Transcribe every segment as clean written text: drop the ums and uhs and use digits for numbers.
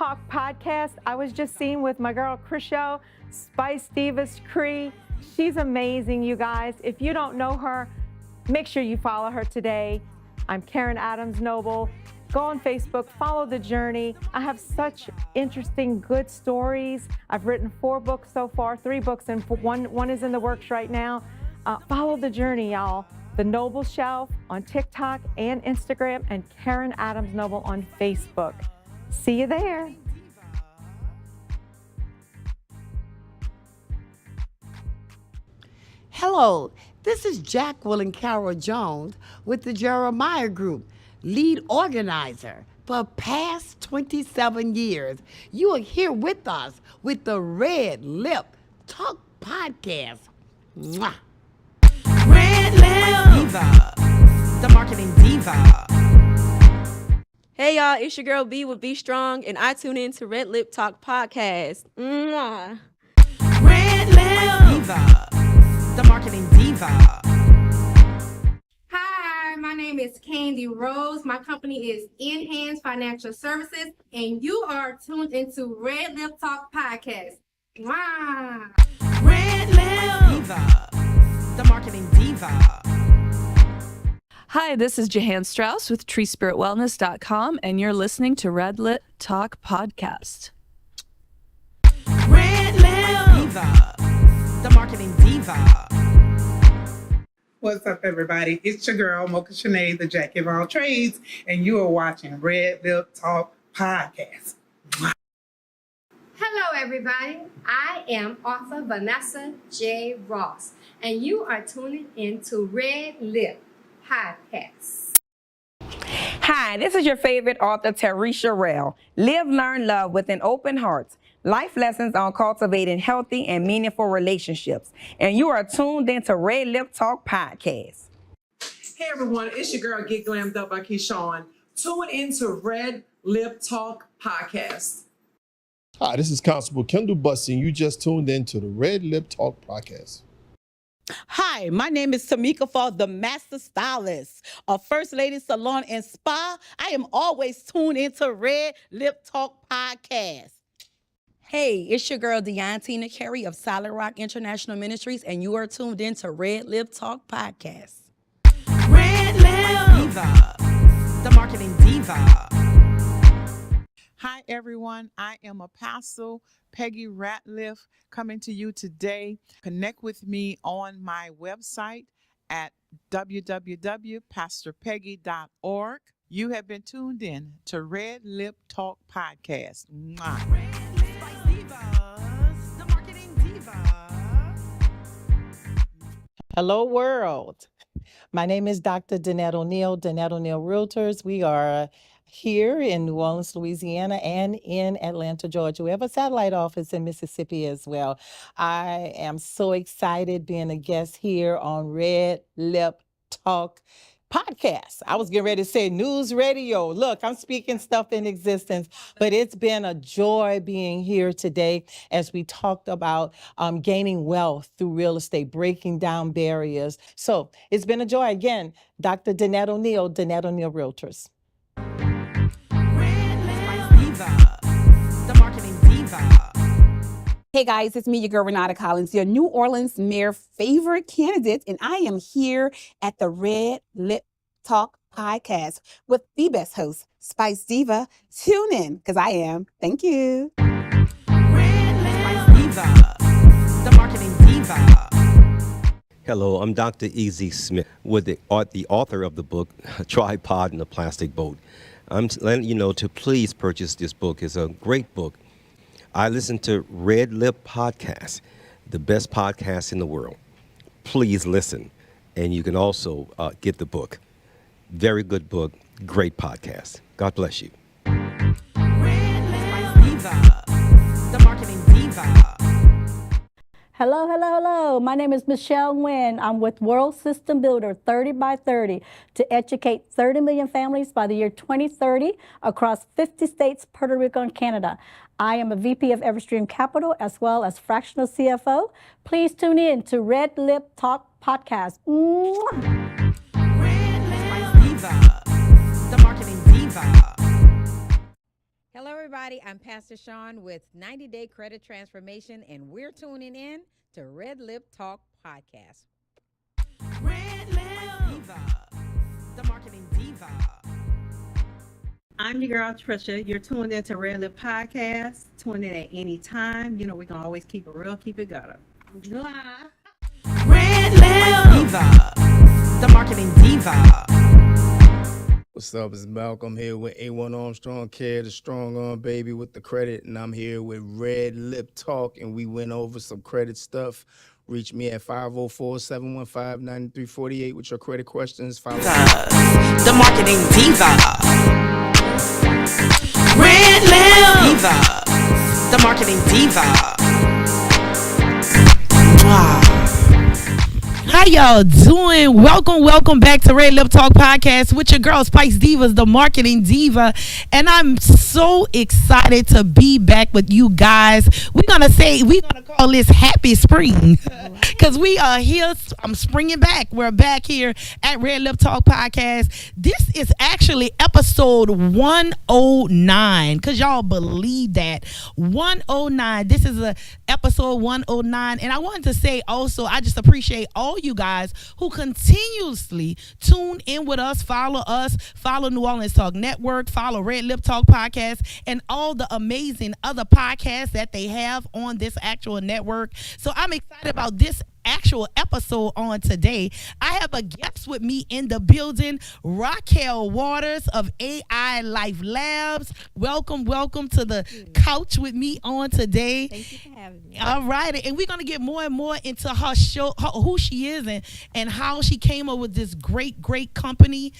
Talk podcast. I was just seen with my girl Rachael, Spice Divas Kree. She's amazing, you guys. If you don't know her, make sure you follow her today. I'm Karen Adams Noble. Go on Facebook, follow the journey. I have such interesting, good stories. I've written 4 books so far, 3 books, and one is in the works right now. Follow the journey, y'all. The Noble Shelf on TikTok and Instagram, and Karen Adams Noble on Facebook. See you there. Hello, this is Jacqueline Carol Jones with the Jeremiah Group, lead organizer for past 27 years. You are here with us with the RedLip Talk podcast. Mwah. RedLip Diva, the marketing diva. Hey y'all, it's your girl B with Be Strong, and I tune in to RedLip Talk podcast. Mwah. RedLip Diva, the marketing diva. Hi, my name is Candy Rose. My company is Enhanced Financial Services, and you are tuned into RedLip Talk podcast. Wow. RedLip Diva, the marketing diva. Hi, this is Jahan Strauss with treespiritwellness.com, and you're listening to RedLip Talk podcast. RedLip Diva, the marketing diva. What's up, everybody? It's your girl, Mocha Shanae, the Jack of all trades, and you are watching RedLip Talk podcast. Hello, everybody. I am author Vanessa J. Ross, and you are tuning into RedLip podcast. Hi, this is your favorite author, Teresha Rell. Live, learn, love with an open heart. Life lessons on cultivating healthy and meaningful relationships. And you are tuned into RedLip Talk podcast. Hey everyone, it's your girl Get Glammed Up by Keyshawn. Tune into RedLip Talk podcast. Hi, this is Constable Kendall Bussey, and you just tuned into the RedLip Talk podcast. Hi, my name is Tamika Fall, the Master Stylist of First Lady Salon and Spa. I am always tuned into RedLip Talk podcast. Hey, it's your girl Deontina Carey of Solid Rock International Ministries, and you are tuned into RedLip Talk podcast. RedLip Diva, the marketing diva. Hi, everyone. I am Apostle Peggy Ratliff coming to you today. Connect with me on my website at www.pastorpeggy.org. You have been tuned in to RedLip Talk podcast. Mwah. Divas, the marketing diva. Hello, world. My name is Dr. Danette O'Neill, Danette O'Neill Realtors. We are here in New Orleans, Louisiana, and in Atlanta, Georgia. We have a satellite office in Mississippi as well. I am so excited being a guest here on RedLip Talk podcast. I was getting ready to say news radio. Look, I'm speaking stuff in existence, but it's been a joy being here today as we talked about gaining wealth through real estate, breaking down barriers. So it's been a joy. Again, Dr. Danette O'Neill, Danette O'Neill Realtors. The marketing diva. Hey guys, it's me, your girl Renata Collins, your New Orleans mayor favorite candidate, and I am here at the RedLip Talk podcast with the best host, Spice Diva. Tune in, because I am. Thank you. RedLip Diva, the marketing diva. Hello, I'm Dr. E.Z. Smith, with the author of the book, Tripod and the Plastic Boat. I'm letting you know to please purchase this book. It's a great book. I listen to RedLip Podcast, the best podcast in the world. Please listen. And you can also get the book. Very good book, great podcast. God bless you. RedLip Diva, the marketing diva. Hello, hello, hello. My name is Michelle Nguyen. I'm with World System Builder 30 by 30 to educate 30 million families by the year 2030 across 50 states, Puerto Rico, and Canada. I am a VP of Everstream Capital as well as fractional CFO. Please tune in to RedLip Talk podcast. RedLip Diva, the marketing diva. Hello, everybody. I'm Pastor Sean with 90 Day Credit Transformation, and we're tuning in to RedLip Talk Podcast. RedLip Diva, the marketing diva. I'm your girl, Trisha. You're tuned into RedLip Podcast. Tune in at any time. You know, we can always keep it real, keep it gutter. RedLip Diva, the marketing diva. What's up? It's Malcolm here with A1 Armstrong Care, the strong arm baby with the credit, and I'm here with Red Lip Talk, and we went over some credit stuff. Reach me at 504-715-9348 with your credit questions. Follow the marketing diva. RedLip Diva, the marketing diva. Wow. How y'all doing? Welcome back to Red Lip Talk Podcast with your girl Spice Divas, the marketing diva, and I'm so excited to be back with you guys. We're gonna call this Happy Spring because we are here. I'm springing back. We're back here at Red Lip Talk Podcast. This is actually episode 109. Cause y'all believe that 109. This is a episode 109, and I wanted to say also I just appreciate all you guys who continuously tune in with us, follow New Orleans Talk Network, follow Red Lip Talk Podcast, and all the amazing other podcasts that they have on this actual network. So I'm excited about this actual episode on today. I have a guest with me in the building, Rachael Waters of AI Life Labs. Welcome to the couch with me on today. Thank you for having me. All right, and we're gonna get more and more into her show, who she is, and how she came up with this great company.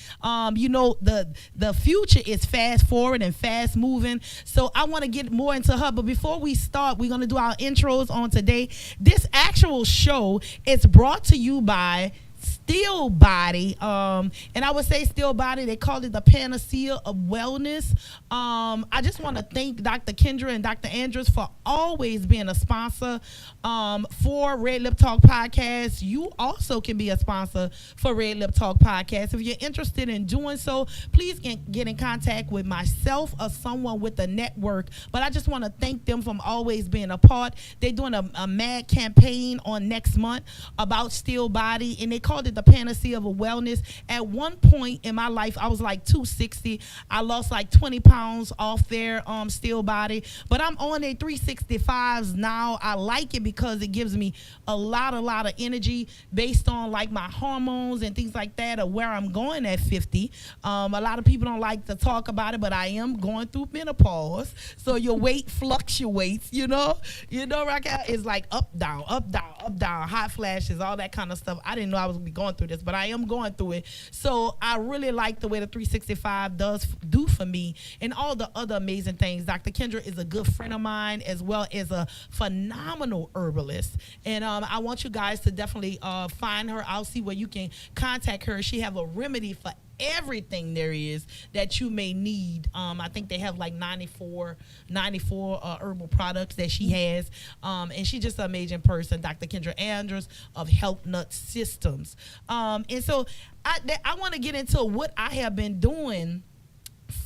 You know, the future is fast forward and fast moving. So I want to get more into her. But before we start, we're gonna do our intros on today. This actual show is brought to you by Still Body, and I would say Still Body, they call it the panacea of wellness. I just want to thank Dr. Kendra and Dr. Andrews for always being a sponsor for Red Lip Talk Podcast. You also can be a sponsor for Red Lip Talk Podcast. If you're interested in doing so, please get in contact with myself or someone with the network. But I just want to thank them for always being a part. They're doing a mad campaign on next month about Still Body, and they called it the panacea of a wellness. At one point in my life, I was like 260. I lost like 20 pounds off their Still Body, but I'm on their 365s now. I like it because it gives me a lot of energy based on like my hormones and things like that, or where I'm going at 50. A lot of people don't like to talk about it, but I am going through menopause, so your weight fluctuates. You know, Rachael, it's like up down, hot flashes, all that kind of stuff. I didn't know I was gonna be going through this, but I am going through it. So I really like the way the 365 do for me, and all the other amazing things. Dr. Kendra is a good friend of mine, as well as a phenomenal herbalist, and I want you guys to definitely find her out, see where you can contact her. She have a remedy for everything there is that you may need. I think they have like 94 herbal products that she has, and she's just an amazing person, Dr. Kendra Andrews of Health Nut Systems. And so I want to get into what I have been doing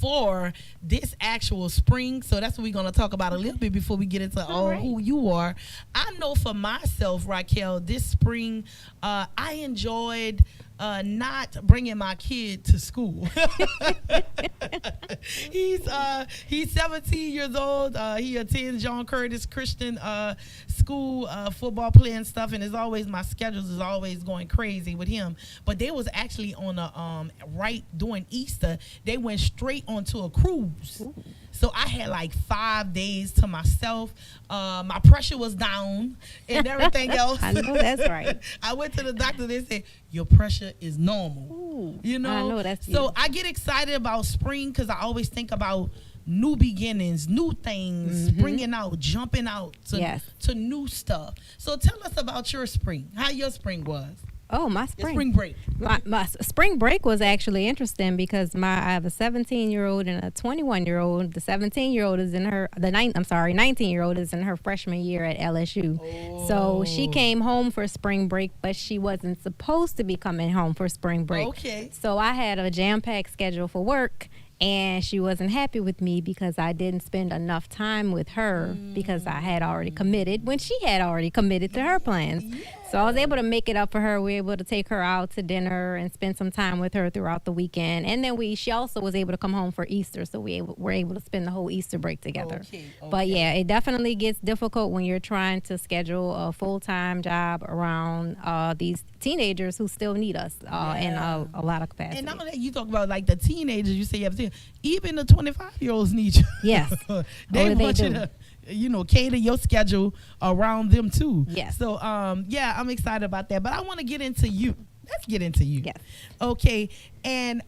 for this actual spring. So that's what we're going to talk about a little bit before we get into who you are. I know for myself, Rachael, this spring, I enjoyed not bringing my kid to school. He's 17 years old. He attends John Curtis Christian school, football playing stuff, and my schedules is always going crazy with him. But they was actually on a right during Easter. They went straight onto a cruise. Ooh. So I had like 5 days to myself. My pressure was down and everything else. I know that's right. I went to the doctor. They said, your pressure is normal. Ooh, you know? I know that's so you. I get excited about spring because I always think about new beginnings, new things, springing out, jumping out to new stuff. So tell us about your spring, how your spring was. Oh, my spring. Spring break. My spring break was actually interesting because I have a 17-year-old and a 21-year-old. The 17-year-old is in her 19-year-old is in her freshman year at LSU. Oh. So she came home for spring break, but she wasn't supposed to be coming home for spring break. Okay. So I had a jam-packed schedule for work. And she wasn't happy with me because I didn't spend enough time with her because I had already committed when she had already committed to her plans. So I was able to make it up for her. We were able to take her out to dinner and spend some time with her throughout the weekend. And then she also was able to come home for Easter. So we were able to spend the whole Easter break together. But yeah, it definitely gets difficult when you're trying to schedule a full-time job around these teenagers who still need us in a lot of capacity. And not only that, you talk about like the teenagers, you say you have to, even the 25-year-olds need you. Yes. They want you to, cater your schedule around them too. Yes. So, yeah, I'm excited about that. But I want to get into you. Let's get into you. Yes. Okay. And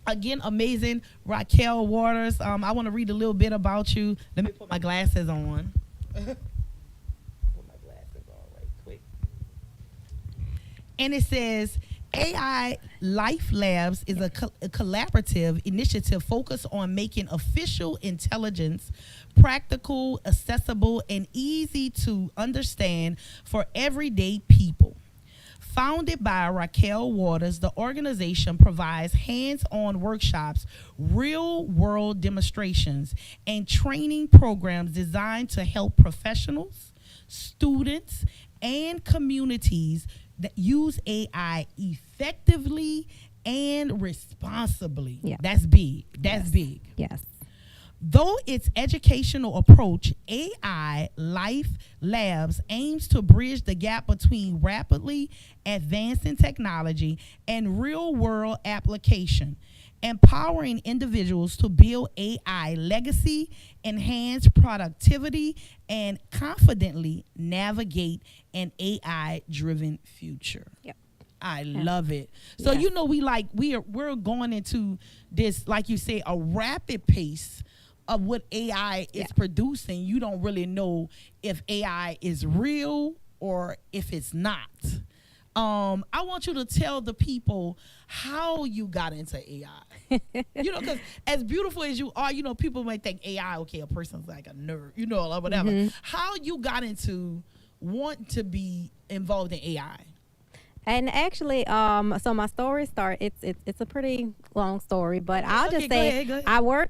again, amazing Rachael Waters. I want to read a little bit about you. Let me put my glasses on. And it says, AI Life Labs is a collaborative initiative focused on making artificial intelligence practical, accessible, and easy to understand for everyday people. Founded by Rachael Waters, the organization provides hands-on workshops, real-world demonstrations, and training programs designed to help professionals, students, and communities that use AI effectively and responsibly. Yeah. That's big. That's big. Yes. Though its educational approach, AI Life Labs aims to bridge the gap between rapidly advancing technology and real-world application, empowering individuals to build AI legacy, enhance productivity, and confidently navigate an AI-driven future. Yep. I love it. So we're going into this, like you say, a rapid pace of what AI is producing. You don't really know if AI is real or if it's not. I want you to tell the people how you got into AI. Because as beautiful as you are, people might think AI, okay, a person's like a nerd, or whatever. Mhm. How you got into wanting to be involved in AI? And actually, so my story it's a pretty long story, but I'll just say go ahead.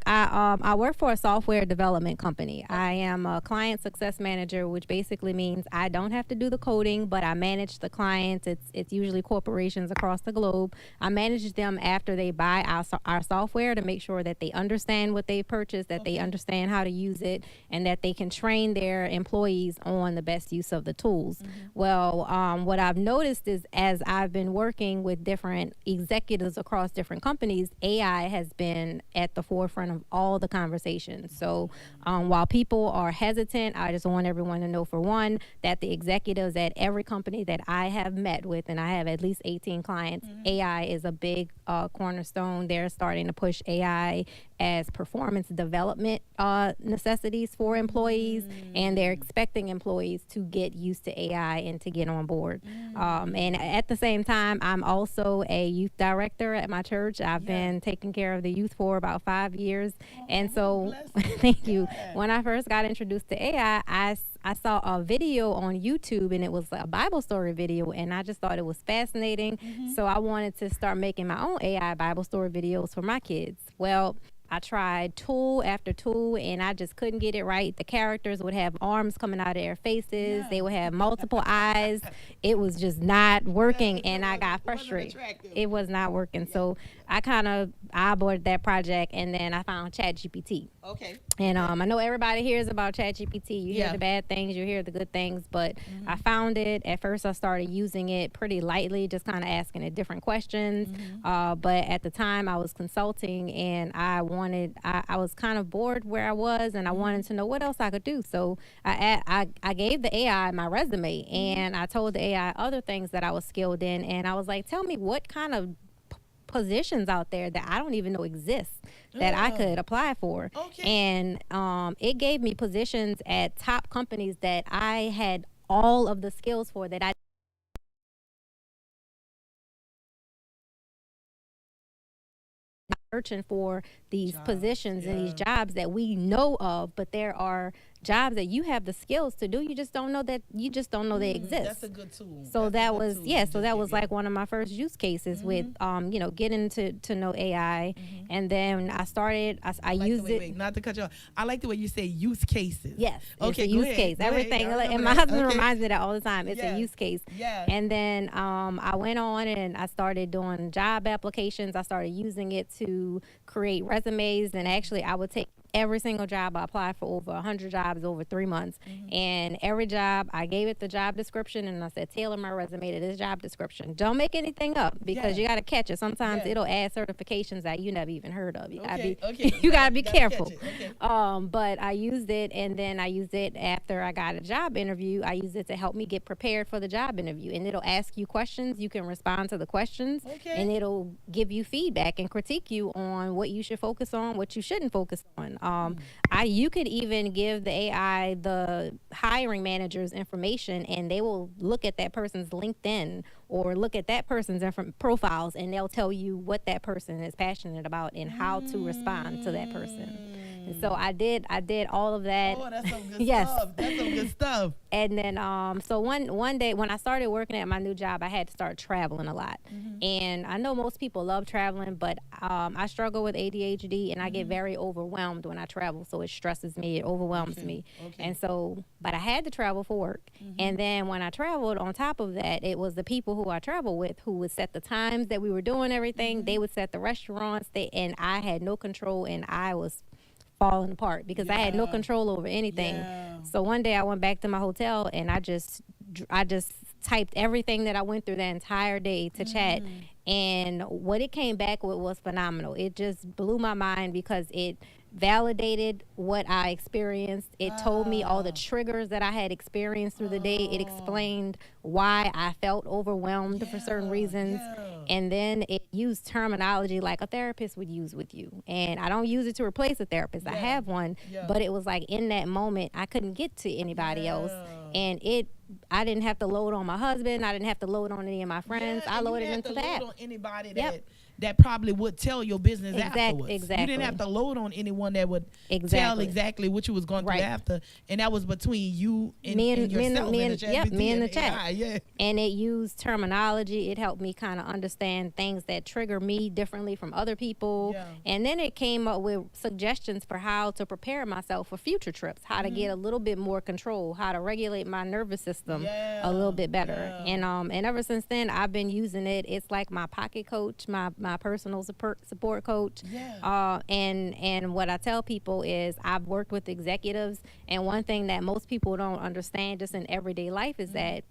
I work for a software development company. I am a client success manager, which basically means I don't have to do the coding, but I manage the clients. It's usually corporations across the globe. I manage them after they buy our software to make sure that they understand what they purchased, that they understand how to use it, and that they can train their employees on the best use of the tools. Well, what I've noticed is as I've been working with different executives across different companies, AI has been at the forefront of all the conversations. So while people are hesitant, I just want everyone to know, for one, that the executives at every company that I have met with, and I have at least 18 clients, AI is a big cornerstone. They're starting to push AI as performance development necessities for employees, and they're expecting employees to get used to AI and to get on board. And at the same time, I'm also a youth director at my church. I've been taking care of the youth for about 5 years. And so, thank you. When I first got introduced to AI, I saw a video on YouTube, and it was a Bible story video, and I just thought it was fascinating. So I wanted to start making my own AI Bible story videos for my kids. Well, I tried tool after tool, and I just couldn't get it right. The characters would have arms coming out of their faces. They would have multiple eyes. It was just not working, and I got frustrated. It was not working. So I aborted that project, and then I found ChatGPT. Okay. And I know everybody hears about ChatGPT. You hear the bad things, you hear the good things, but I found it. At first, I started using it pretty lightly, just kind of asking it different questions. But at the time, I was consulting, and I was kind of bored where I was, and I wanted to know what else I could do. So I gave the AI my resume, and I told the AI other things that I was skilled in, and I was like, tell me what kind of positions out there that I don't even know exist that I could apply for. And it gave me positions at top companies that I had all of the skills for, that I searching for these positions and these jobs that we know of, but there are jobs that you have the skills to do. You just don't know that they exist. That's a good tool. So that was so that was like one of my first use cases with getting to know AI, and then I started. I used it. Wait, not to cut you off. I like the way you say use cases. Yes. Okay. It's a use case. Everything. And my husband reminds me that all the time. It's a use case. Yeah. And then I went on and I started doing job applications. I started using it to create resumes, and actually I would take every single job. I applied for over 100 jobs over 3 months, and every job I gave it the job description, and I said tailor my resume to this job description. Don't make anything up, because you got to catch it. Sometimes it'll add certifications that you never even heard of. You gotta be careful. But I used it, and then I used it after I got a job interview. I used it to help me get prepared for the job interview, and it'll ask you questions. You can respond to the questions, and it'll give you feedback and critique you on what you should focus on, what you shouldn't focus on. You could even give the AI the hiring manager's information, and they will look at that person's LinkedIn or look at that person's profiles, and they'll tell you what that person is passionate about and how to respond to that person. And so I did all of that. Oh, that's some good yes. stuff. That's some good stuff. And then so one day when I started working at my new job, I had to start traveling a lot. And I know most people love traveling, but I struggle with ADHD, and I get very overwhelmed when I travel. So it stresses me, it overwhelms me. And so, but I had to travel for work. And then when I traveled, on top of that, it was the people who I travel with who would set the times that we were doing everything. They would set the restaurants, and I had no control, and I was falling apart because I had no control over anything. So one day I went back to my hotel, and I just typed everything that I went through that entire day to chat, and what it came back with was phenomenal. It just blew my mind because it validated what I experienced. It told me all the triggers that I had experienced through the day. It explained why I felt overwhelmed for certain reasons. And then it used terminology like a therapist would use with you. And I don't use it to replace a therapist. I have one, but it was like in that moment, I couldn't get to anybody else. And I didn't have to load on my husband. I didn't have to load on any of my friends. I loaded into the app. On anybody that probably would tell your business afterwards. Exactly. You didn't have to load on anyone that would tell exactly what you was going through after. And that was between you and yourself. Me and the chat. And it used terminology. It helped me kind of understand things that trigger me differently from other people. And then it came up with suggestions for how to prepare myself for future trips, how to get a little bit more control, how to regulate my nervous system a little bit better. And ever since then, I've been using it. It's like my pocket coach, my personal support coach. And what I tell people is I've worked with executives, and one thing that most people don't understand just in everyday life is that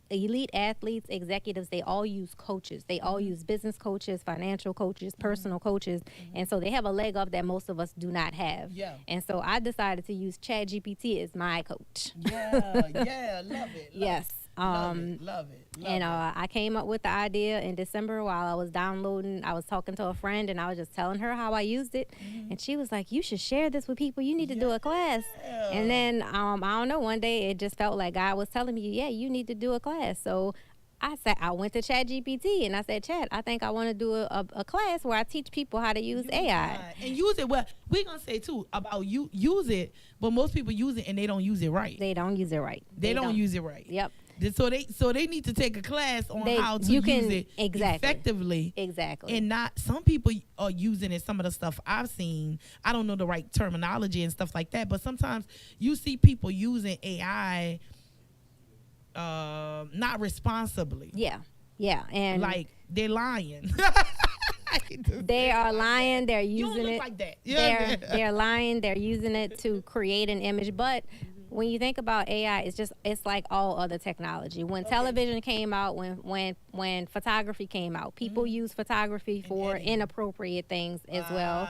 elite athletes, executives, they all use coaches. They all use business coaches, financial coaches, personal coaches. And so they have a leg up that most of us do not have. And so I decided to use ChatGPT as my coach. Love it. Yes. Love it. I came up with the idea in December while I was downloading. I was talking to a friend, and I was just telling her how I used it. And she was like, you should share this with people. You need to do a class. And then, I don't know, one day it just felt like God was telling me, you need to do a class. So I went to ChatGPT and I said, Chat, I think I want to do a class where I teach people how to use AI. And use it. Well, we're going to say, too, about you use it, but most people use it and they don't use it right. They don't use it right. They don't use it right. Yep. So they need to take a class on how to use it effectively. Exactly. And not, some people are using it, some of the stuff I've seen, I don't know the right terminology and stuff like that, but sometimes you see people using AI not responsibly. Yeah. And like they're lying. They are lying. They're using you don't look it like that. They're lying. They're using it to create an image. But when you think about AI, it's like all other technology. When television came out, when photography came out, people use photography for inappropriate things as well.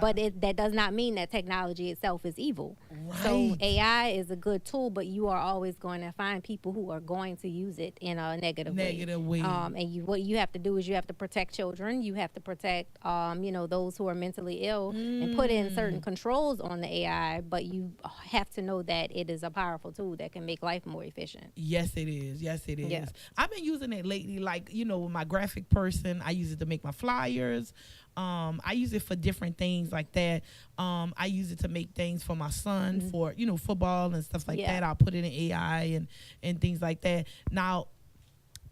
But that does not mean that technology itself is evil. So AI is a good tool, but you are always going to find people who are going to use it in a negative way. And what you have to do is you have to protect children. You have to protect those who are mentally ill and put in certain controls on the AI. But you have to know that it is a powerful tool that can make life more efficient. Yes, it is. Yeah. I've been using it lately, like, with my graphic person. I use it to make my flyers. I use it for different things like that. I use it to make things for my son for, football and stuff like that. I'll put it in AI and things like that. Now,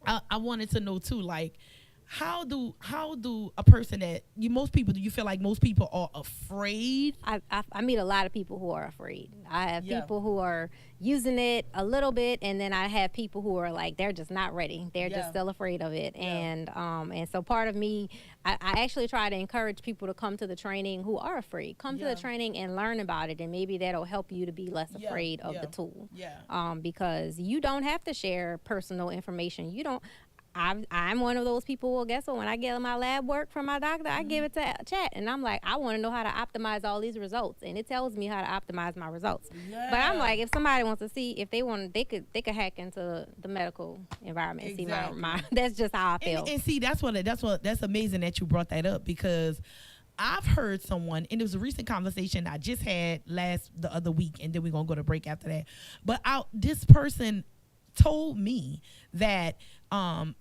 I wanted to know too, like, how do a person that do you feel like most people are afraid? I meet a lot of people who are afraid. I have people who are using it a little bit, and then I have people who are like, they're just not ready. They're just still afraid of it. And so part of me, I actually try to encourage people to come to the training who are afraid. Come to the training and learn about it, and maybe that'll help you to be less afraid of the tool. Because you don't have to share personal information. You don't. I'm one of those people. Well, guess what? When I get my lab work from my doctor, I give it to chat, and I'm like, I want to know how to optimize all these results, and it tells me how to optimize my results. But I'm like, if somebody wants to see, if they want, they could hack into the medical environment and see my. That's just how I feel. And see, that's amazing that you brought that up, because I've heard someone, and it was a recent conversation I just had the other week, and then we're gonna go to break after that. But this person told me that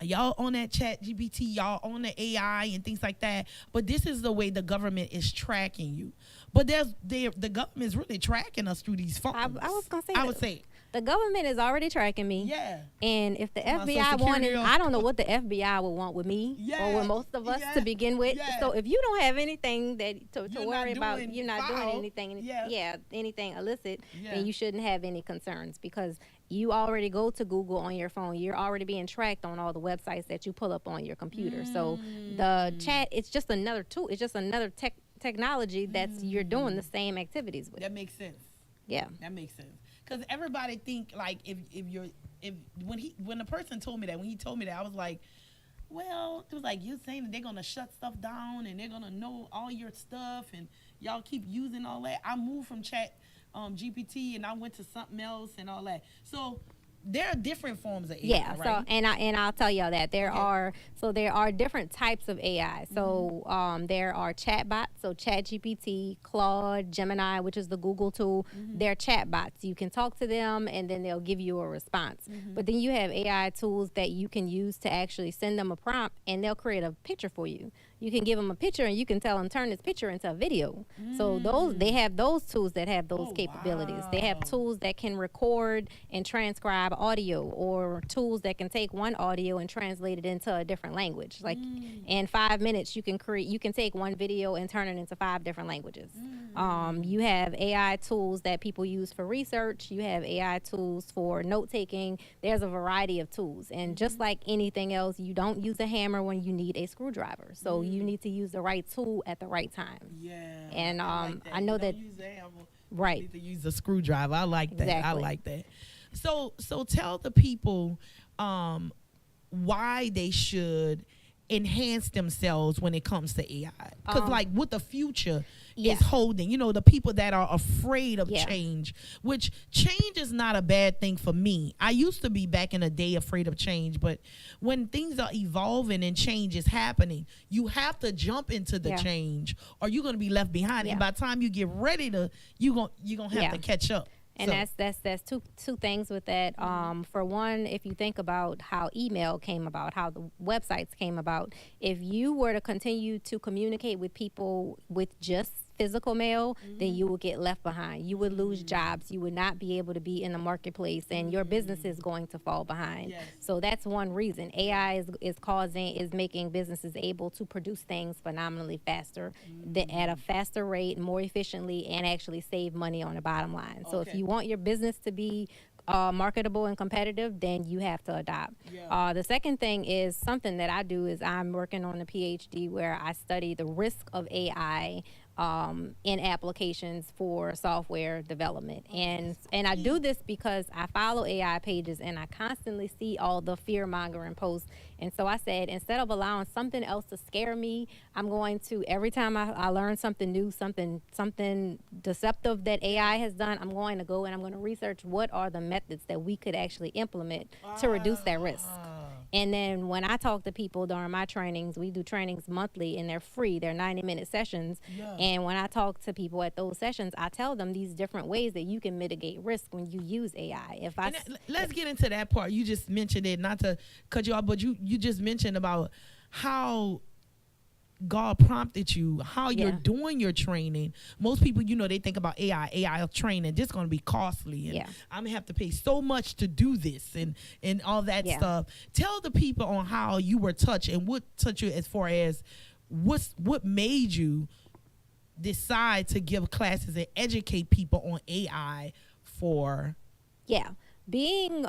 y'all on that chat GPT, y'all on the AI and things like that, but this is the way the government is tracking you. But the government is really tracking us through these phones. I was gonna say, I would say the government is already tracking me. Yeah. And if the FBI wanted, I don't know what the FBI would want with me or with most of us to begin with. So if you don't have anything to worry about, you're not doing anything, anything illicit, then you shouldn't have any concerns, because you already go to Google on your phone. You're already being tracked on all the websites that you pull up on your computer. So the chat, it's just another tool. It's just another technology that's you're doing the same activities with. That makes sense. Yeah. That makes sense. Because everybody think, like, when the person told me that, when he told me that, I was like, well, it was like, you're saying that they're going to shut stuff down and they're going to know all your stuff and y'all keep using all that. I moved from chat GPT and I went to something else and all that. So there are different forms of AI, right? So and I'll tell y'all that there are different types of AI. So there are chatbots, so ChatGPT, Claude, Gemini, which is the Google tool. They're chatbots. You can talk to them and then they'll give you a response. But then you have AI tools that you can use to actually send them a prompt and they'll create a picture for you. You can give them a picture and you can tell them turn this picture into a video. So they have those tools that have those capabilities. They have tools that can record and transcribe audio, or tools that can take one audio and translate it into a different language. Like in 5 minutes, you can take one video and turn it into 5 different languages. You have AI tools that people use for research. You have AI tools for note taking. There's a variety of tools, and just like anything else, you don't use a hammer when you need a screwdriver. So you need to use the right tool at the right time. Yeah. And I know that. Use the hammer. Right. You need to use a screwdriver. I like that. Exactly. I like that. So tell the people why they should enhance themselves when it comes to AI. Because like what the future is holding, the people that are afraid of change, which change is not a bad thing for me. I used to be back in the day afraid of change, but when things are evolving and change is happening, you have to jump into the change or you're going to be left behind. And by the time you get ready to, you're going to have to catch up. And that's two things with that. For one, if you think about how email came about, how the websites came about, if you were to continue to communicate with people with just physical mail, then you will get left behind. You would lose jobs. You would not be able to be in the marketplace, and your business is going to fall behind. So that's one reason. AI is making businesses able to produce things phenomenally faster, at a faster rate, more efficiently, and actually save money on the bottom line. So if you want your business to be marketable and competitive, then you have to adopt. The second thing is something that I do is I'm working on a PhD where I study the risk of AI in applications for software development. And I do this because I follow AI pages and I constantly see all the fear-mongering posts. And so I said, instead of allowing something else to scare me, I'm going to, every time I learn something new, something deceptive that AI has done, I'm going to go and I'm going to research what are the methods that we could actually implement to reduce that risk. And then when I talk to people during my trainings, we do trainings monthly and they're free. They're 90-minute sessions. And when I talk to people at those sessions, I tell them these different ways that you can mitigate risk when you use AI. Let's get into that part. You just mentioned it, not to cut you off, but you just mentioned about how God prompted you, how you're Yeah. doing your training. Most people, they think about AI training. This is going to be costly. And I'm going to have to pay so much to do this and all that stuff. Tell the people on how you were touched and what touched you as far as what made you decide to give classes and educate people on AI for. Yeah. Being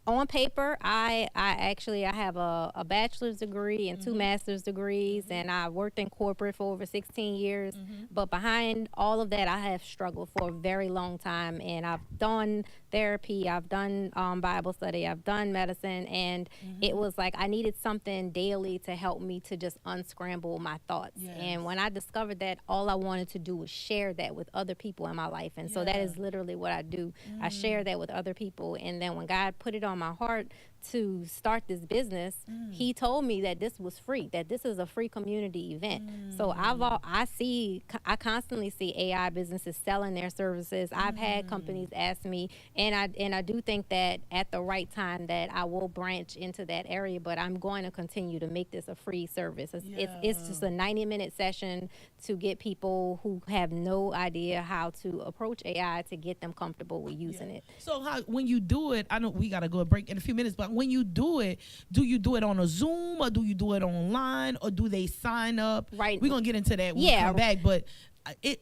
on paper, I have a bachelor's degree and 2 master's degrees, and I worked in corporate for over 16 years. But behind all of that, I have struggled for a very long time, and I've done therapy, I've done Bible study, I've done medicine, and it was like I needed something daily to help me to just unscramble my thoughts. And when I discovered that, all I wanted to do was share that with other people in my life, and so that is literally what I do. I share that with other people, and then when God put it on my heart to start this business, he told me that this was free, that this is a free community event. So I constantly see AI businesses selling their services. I've had companies ask me, and I do think that at the right time that I will branch into that area, but I'm going to continue to make this a free service. It's just a 90-minute session to get people who have no idea how to approach AI to get them comfortable with using it. So when you do it, I know we got to go a break in a few minutes, but when you do it on a Zoom, or do you do it online, or do they sign up? Right. We're going to get into that when we come back, but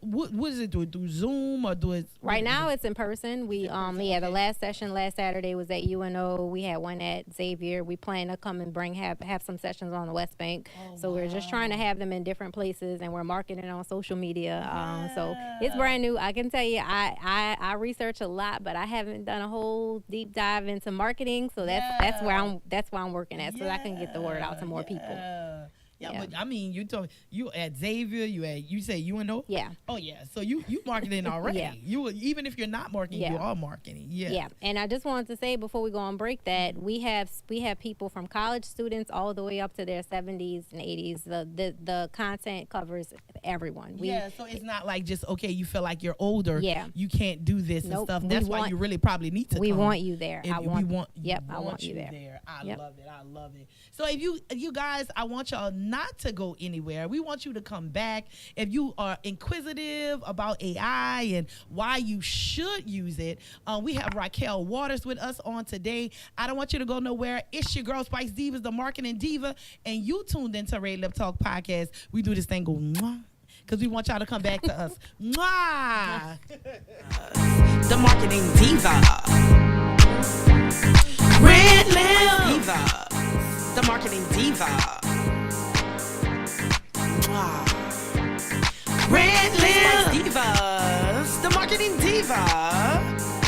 what does it do? Do Zoom or do it? Right now it's in person. We the last session last Saturday was at UNO. We had one at Xavier. We plan to come and have some sessions on the West Bank. So we're just trying to have them in different places, and we're marketing on social media. So it's brand new. I can tell you, I research a lot, but I haven't done a whole deep dive into marketing. So that's where I'm working at, so I can get the word out to more people. Yeah, but I mean, you at Xavier, you say UNO? Yeah. Oh yeah. So you marketing already. Yeah. You even if you're not marketing, you are marketing. Yeah. Yeah. And I just wanted to say before we go on break that we have people from college students all the way up to their 70s and 80s. The content covers everyone. So it's not like just you feel like you're older. Yeah. You can't do this and stuff. That's why you really probably need to. We come. want you there. I want you there. I love it. I love it. So if you guys, I want y'all not to go anywhere. We want you to come back. If you are inquisitive about AI and why you should use it, we have Rachael Waters with us on today. I don't want you to go nowhere. It's your girl, Spice Divas, the marketing diva, and you tuned into RedLip Talk Podcast. We do this thing go mwah, because we want y'all to come back to us. Mwah! The marketing diva. RedLip diva. The marketing diva. RedLip Divas, the marketing diva.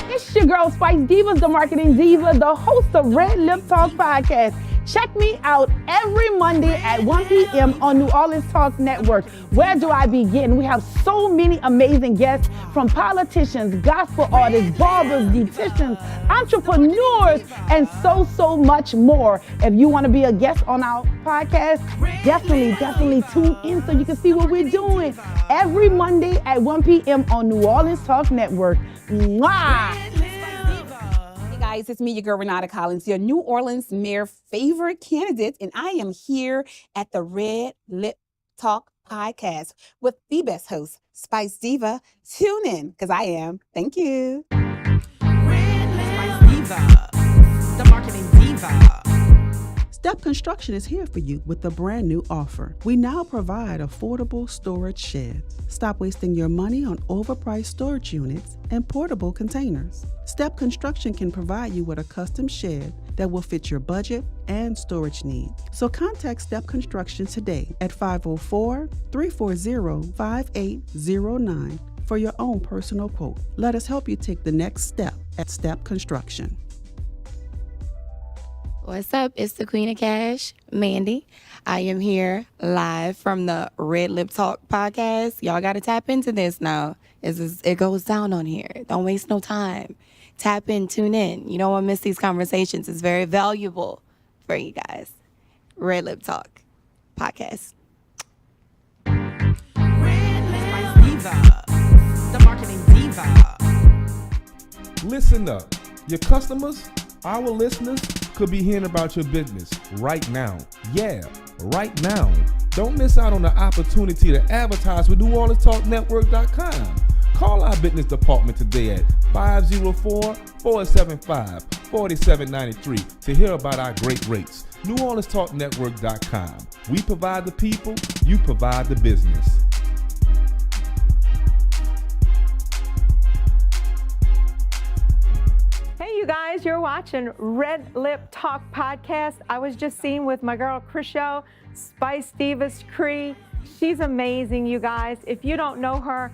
It's your girl, Spice Divas, the marketing diva, the host of RedLip Talk Podcast. Check me out every Monday at 1 p.m. on New Orleans Talk Network. Where do I begin? We have so many amazing guests, from politicians, gospel artists, barbers, beauticians, entrepreneurs, and so much more. If you want to be a guest on our podcast, definitely tune in so you can see what we're doing every Monday at 1 p.m. on New Orleans Talk Network. Mwah! Guys, it's me, your girl Renata Collins, your New Orleans mayor favorite candidate, and I am here at the Red Lip Talk Podcast with the best host, Spice Diva. Tune in, because I am. Thank you. Spice Diva, the marketing diva. Step Construction is here for you with a brand new offer. We now provide affordable storage sheds. Stop wasting your money on overpriced storage units and portable containers. Step Construction can provide you with a custom shed that will fit your budget and storage needs. So contact Step Construction today at 504-340-5809 for your own personal quote. Let us help you take the next step at Step Construction. What's up? It's the Queen of Cash, Mandy. I am here live from the RedLip Talk Podcast. Y'all got to tap into this now. It goes down on here. Don't waste no time. Tap in, tune in. You don't want to miss these conversations. It's very valuable for you guys. RedLip Talk Podcast. Spice Diva, the marketing diva. Listen up. Your customers, our listeners, could be hearing about your business right now. Yeah, right now. Don't miss out on the opportunity to advertise with NewOrleansTalkNetwork.com. Call our business department today at 504-475-4793 to hear about our great rates. NewOrleansTalkNetwork.com. We provide the people, you provide the business. Hey, you guys, you're watching Red Lip Talk Podcast. I was just seen with my girl, Rachael, Spice Divas Kree. She's amazing, you guys. If you don't know her,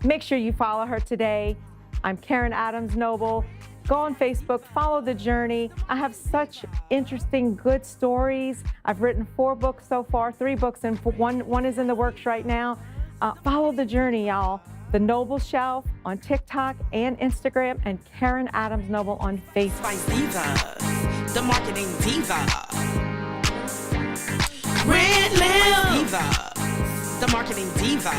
make sure you follow her today. I'm Karen Adams Noble. Go on Facebook, follow the journey. I have such interesting, good stories. I've written 4 books so far, 3 books, and one is in the works right now. Follow the journey, y'all. The Noble Shelf on TikTok and Instagram, and Karen Adams Noble on Facebook. Spice Divas, the marketing diva. RedLip Diva, the marketing diva.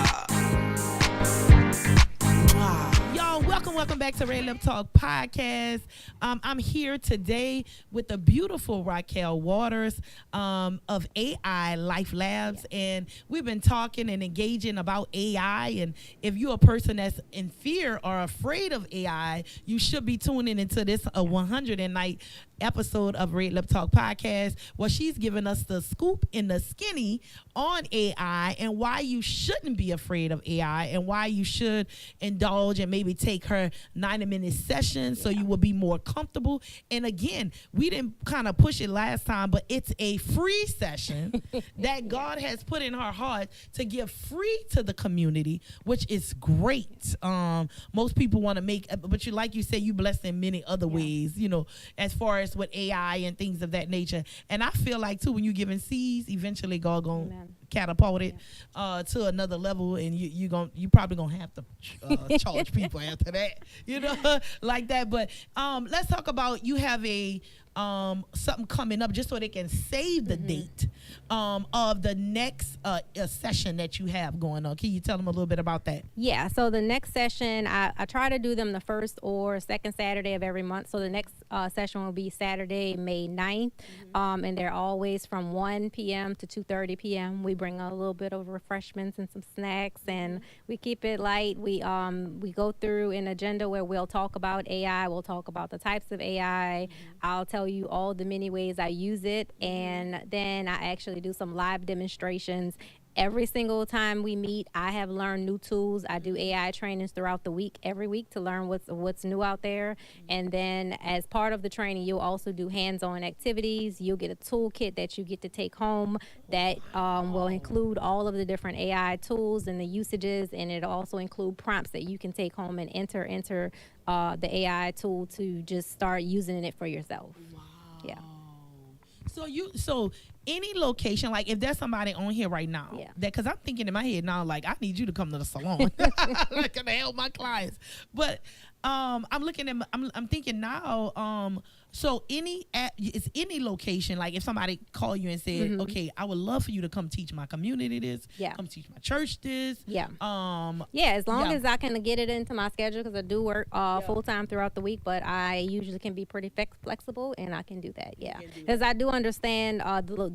Y'all, welcome back to RedLip Talk Podcast. I'm here today with the beautiful Rachael Waters of AI Life Labs, and we've been talking and engaging about AI. And if you're a person that's in fear or afraid of AI, you should be tuning into this 100-night episode of RedLip Talk Podcast, where she's giving us the scoop and the skinny on AI and why you shouldn't be afraid of AI and why you should indulge and maybe take her 90-minute session so you will be more comfortable. And again, we didn't kind of push it last time, but it's a free session that God has put in her heart to give free to the community, which is great. Most people want to make, but like you say, you blessed in many other ways, you know, as far as with AI and things of that nature. And I feel like too, when you're giving seeds, eventually God gonna catapult it to another level, and you probably gonna have to charge people after that, you know, like that. But let's talk about, you have a something coming up, just so they can save the date of the next session that you have going on. Can you tell them a little bit about that? Yeah, so the next session, I try to do them the first or second Saturday of every month. So the next session will be Saturday, May 9th, and they're always from 1 p.m. to 2:30 p.m. We bring a little bit of refreshments and some snacks, and we keep it light. We go through an agenda where we'll talk about AI, we'll talk about the types of AI, I'll tell you all the many ways I use it, and then I actually do some live demonstrations. Every single time we meet, I have learned new tools. I do AI trainings throughout the week, every week, to learn what's new out there. And then as part of the training, you'll also do hands-on activities. You'll get a toolkit that you get to take home that will include all of the different AI tools and the usages, and it'll also include prompts that you can take home and enter the AI tool to just start using it for yourself. Wow. Yeah. So any location, like if there's somebody on here right now, that, because I'm thinking in my head now, like, I need you to come to the salon, like, to help my clients. But I'm thinking now, so any location, like if somebody call you and said, okay, I would love for you to come teach my community this, come teach my church this. As long as I can get it into my schedule, because I do work full time throughout the week, but I usually can be pretty flexible, and I can do that. Because I do understand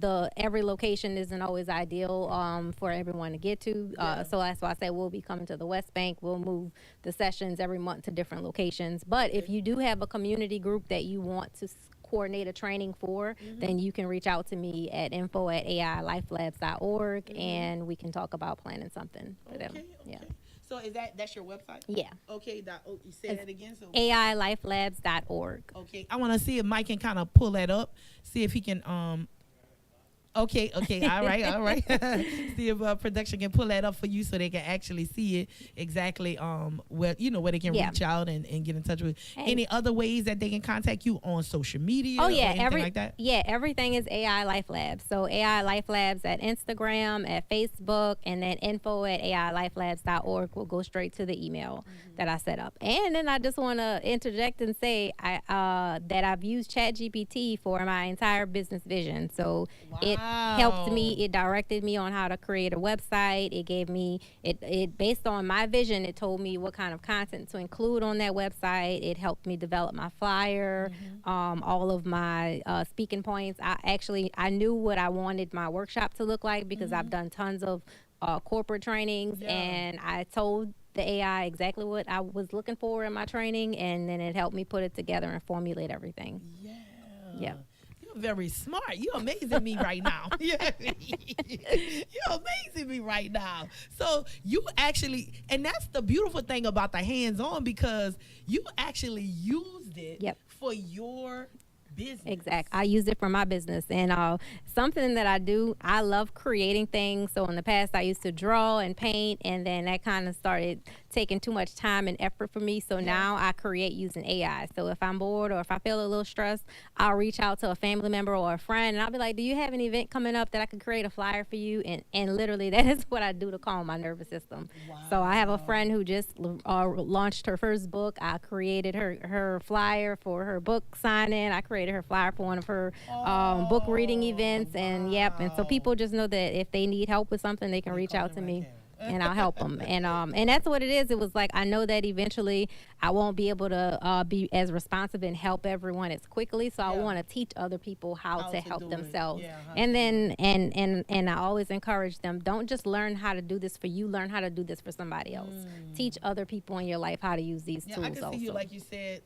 the every location isn't always ideal for everyone to get to. So that's why I say we'll be coming to the West Bank. We'll move the sessions every month to different locations. But if you do have a community group that you want to coordinate a training for, then you can reach out to me at info@ailifelabs.org, and we can talk about planning something for them. So that's your website? Yeah. Okay. You say that again. So ailifelabs.org. Okay. I want to see if Mike can kind of pull that up. See if he can Okay. All right. See if production can pull that up for you so they can actually see it exactly where they can reach out and get in touch with. Any other ways that they can contact you on social media? Or anything like that? Yeah, everything is AI Life Labs. So AI Life Labs at Instagram, at Facebook, and then info@ailifelabs.org will go straight to the email that I set up. And then I just want to interject and say that I've used ChatGPT for my entire business vision. So it helped me. It directed me on how to create a website. It gave me it based on my vision. It told me what kind of content to include on that website. It helped me develop my flyer, all of my speaking points. I knew what I wanted my workshop to look like because I've done tons of corporate trainings, and I told the AI exactly what I was looking for in my training, and then it helped me put it together and formulate everything. Yeah. You're very smart. You're amazing me right now. You're amazing me right now. So you actually, and that's the beautiful thing about the hands-on, because you actually used it for your business. Exactly. I use it for my business, and something that I do, I love creating things. So in the past, I used to draw and paint, and then that kind of started taking too much time and effort for me. So now I create using AI. So if I'm bored or if I feel a little stressed, I'll reach out to a family member or a friend, and I'll be like, do you have an event coming up that I could create a flyer for you? And literally that is what I do to calm my nervous system. So I have a friend who just launched her first book. I created her flyer for her book signing. I created her flyer for one of her book reading events, and and so people just know that if they need help with something, they can reach out to me. And I'll help them, and that's what it is. It was like, I know that eventually I won't be able to be as responsive and help everyone as quickly, so I want to teach other people how to help themselves. And then and I always encourage them, don't just learn how to do this for you, learn how to do this for somebody else. Teach other people in your life how to use these tools. I can also. see you, like you said,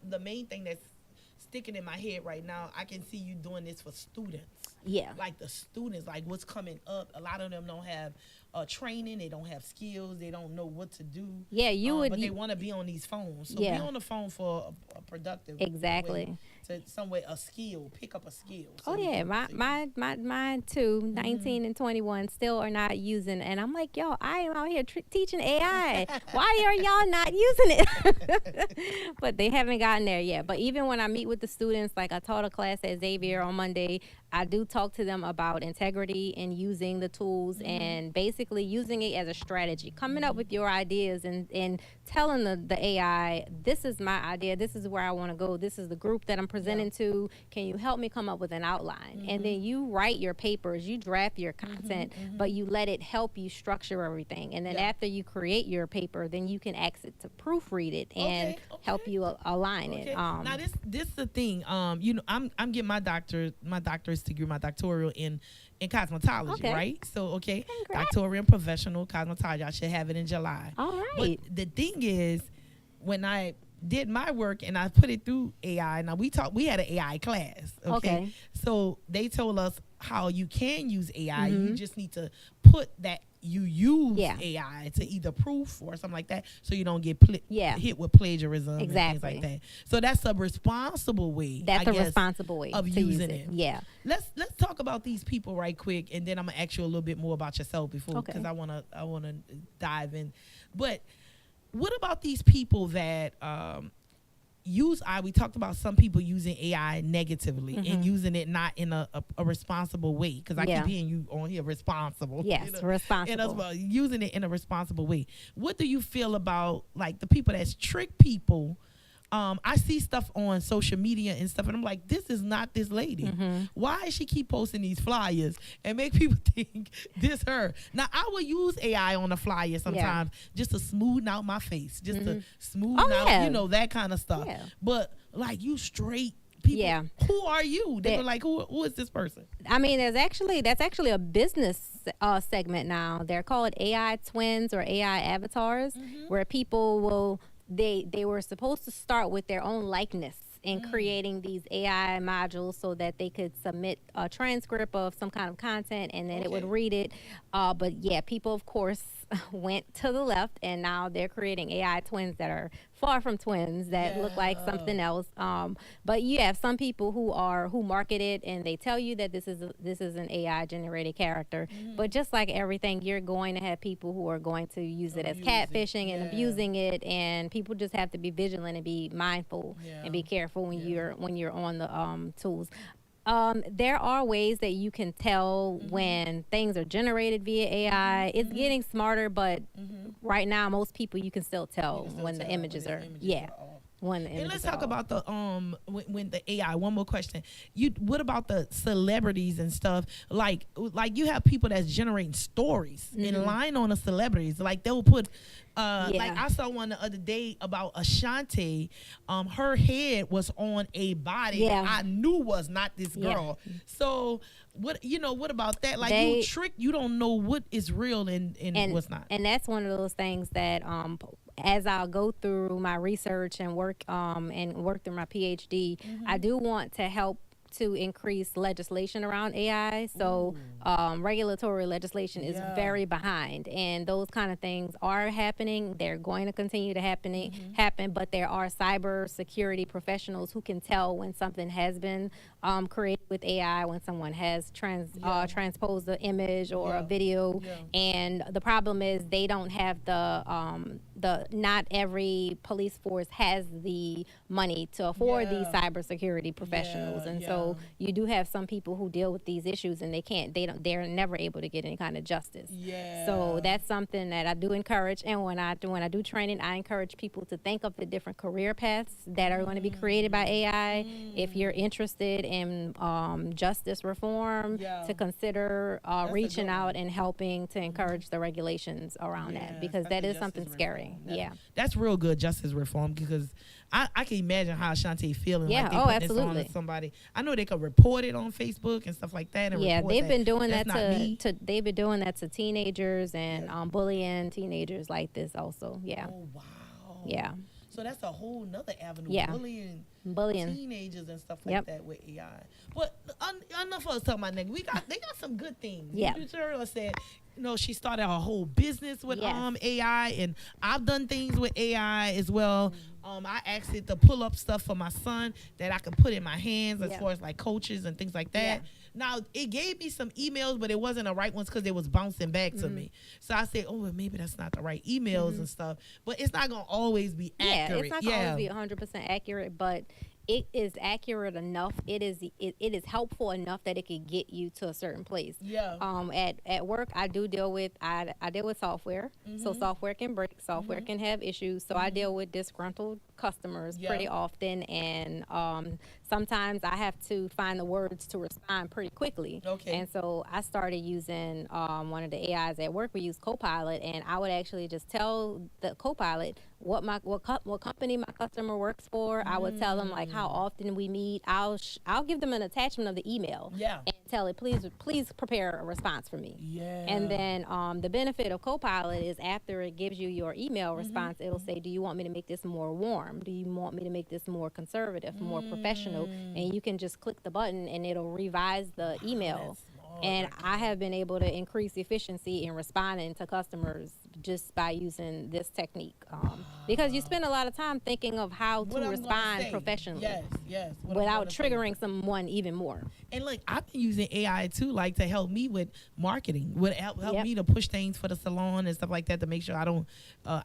the main thing that's sticking in my head right now, I can see you doing this for students. Like the students, like what's coming up. A lot of them don't have training, they don't have skills, they don't know what to do. But they want to be on these phones. So be on the phone for a productive way, to some way, a skill, pick up a skill. So mine too, 19 and 21 still are not using, and I'm like, yo, I am out here teaching AI. Why are y'all not using it? But they haven't gotten there yet. But even when I meet with the students, like I taught a class at Xavier on Monday, I do talk to them about integrity and using the tools and basically using it as a strategy, coming up with your ideas and telling the AI, this is my idea, this is where I want to go, this is the group that I'm presenting to, can you help me come up with an outline? And then you write your papers, you draft your content, but you let it help you structure everything. And then after you create your paper, then you can ask it to proofread it and help you align it. Now this the thing. You know, I'm getting my doctor's degree, my doctoral in cosmetology, right? So doctoral in professional cosmetology. I should have it in July. All right. But the thing is, when I did my work and I put it through AI, now we had an AI class. Okay. So they told us how you can use AI. You just need to put that you use AI to either proof or something like that, so you don't get hit with plagiarism and things like that. So that's a responsible way. That's a responsible way of using it. Yeah. Let's talk about these people right quick, and then I'm gonna ask you a little bit more about yourself before, because I wanna dive in. But what about these people that use AI? We talked about some people using AI negatively and using it not in a responsible way, because I keep hearing you on here, responsible. Yes, responsible. And using it in a responsible way. What do you feel about like the people that trick people? I see stuff on social media and stuff, and I'm like, this is not this lady. Why does she keep posting these flyers and make people think this her? Now, I will use AI on a flyer sometimes just to smooth out my face, just to smooth out, you know, that kind of stuff. But like, you straight people, who are you? They were like, who is this person? I mean, that's actually a business segment now. They're called AI twins or AI avatars, where people will. They were supposed to start with their own likeness in creating these AI modules so that they could submit a transcript of some kind of content, and then it would read it. But yeah, people, of course, went to the left, and now they're creating AI twins that are far from twins, that look like something else. But you have some people who market it, and they tell you that this is an AI generated character. But just like everything, you're going to have people who are going to use it as catfishing and abusing it, and people just have to be vigilant and be mindful and be careful when you're on the tools. There are ways that you can tell when things are generated via AI. It's getting smarter, but right now most people, you can still tell when the images are when the And image let's is talk off. about the when the AI. One more question. What about the celebrities and stuff? Like you have people that's generating stories and lying on the celebrities. Like they'll put like I saw one the other day about Ashanti. Her head was on a body that I knew was not this girl. So what about that? Like you don't know what is real and what's not. And that's one of those things that as I'll go through my research and work through my PhD, I do want to help to increase legislation around AI. So regulatory legislation is very behind, and those kind of things are happening. They're going to continue to happen, but there are cyber security professionals who can tell when something has been created with AI, when someone has transposed an image or a video. And the problem is they don't have not every police force has the money to afford these cybersecurity professionals, and so you do have some people who deal with these issues and they're never able to get any kind of justice. So that's something that I do encourage, and when I do training, I encourage people to think of the different career paths that are going to be created by AI. If you're interested in justice reform, to consider reaching out and helping to encourage the regulations around that, because that is something scary. That's real good, justice reform, because I can imagine how Ashanti feeling. Yeah, like they put absolutely. This on somebody. I know they could report it on Facebook and stuff like that. And They've been doing that's they've been doing that to teenagers and bullying teenagers like this also. Oh wow. Yeah. So that's a whole nother avenue. Yeah. Bullying teenagers and stuff like that with AI. But enough of us talking about niggas. They got some good things. Yeah. Cheryl said, she started her whole business with AI, and I've done things with AI as well. I asked it to pull up stuff for my son that I could put in my hands as far as like coaches and things like that. Now, it gave me some emails, but it wasn't the right ones because it was bouncing back to me. So I said, well, maybe that's not the right emails and stuff. But it's not going to always be accurate. It's not going to always be 100% accurate, but it is accurate enough. It is helpful enough that it could get you to a certain place. At work, I deal with software. So software can break, software can have issues. So I deal with disgruntled customers pretty often, and sometimes I have to find the words to respond pretty quickly. And so I started using one of the AIs at work. We use Copilot, and I would actually just tell the Copilot what company my customer works for. I would tell them like how often we meet. I'll give them an attachment of the email and tell it, please prepare a response for me. And then the benefit of Copilot is after it gives you your email response, it'll say, do you want me to make this more warm? Do you want me to make this more conservative, more professional? And you can just click the button and it'll revise the email. And I have been able to increase efficiency in responding to customers just by using this technique. Because you spend a lot of time thinking of how to respond professionally. Without triggering someone even more. And look, I've been using AI too, like to help me with marketing, would help me to push things for the salon and stuff like that, to make sure I don't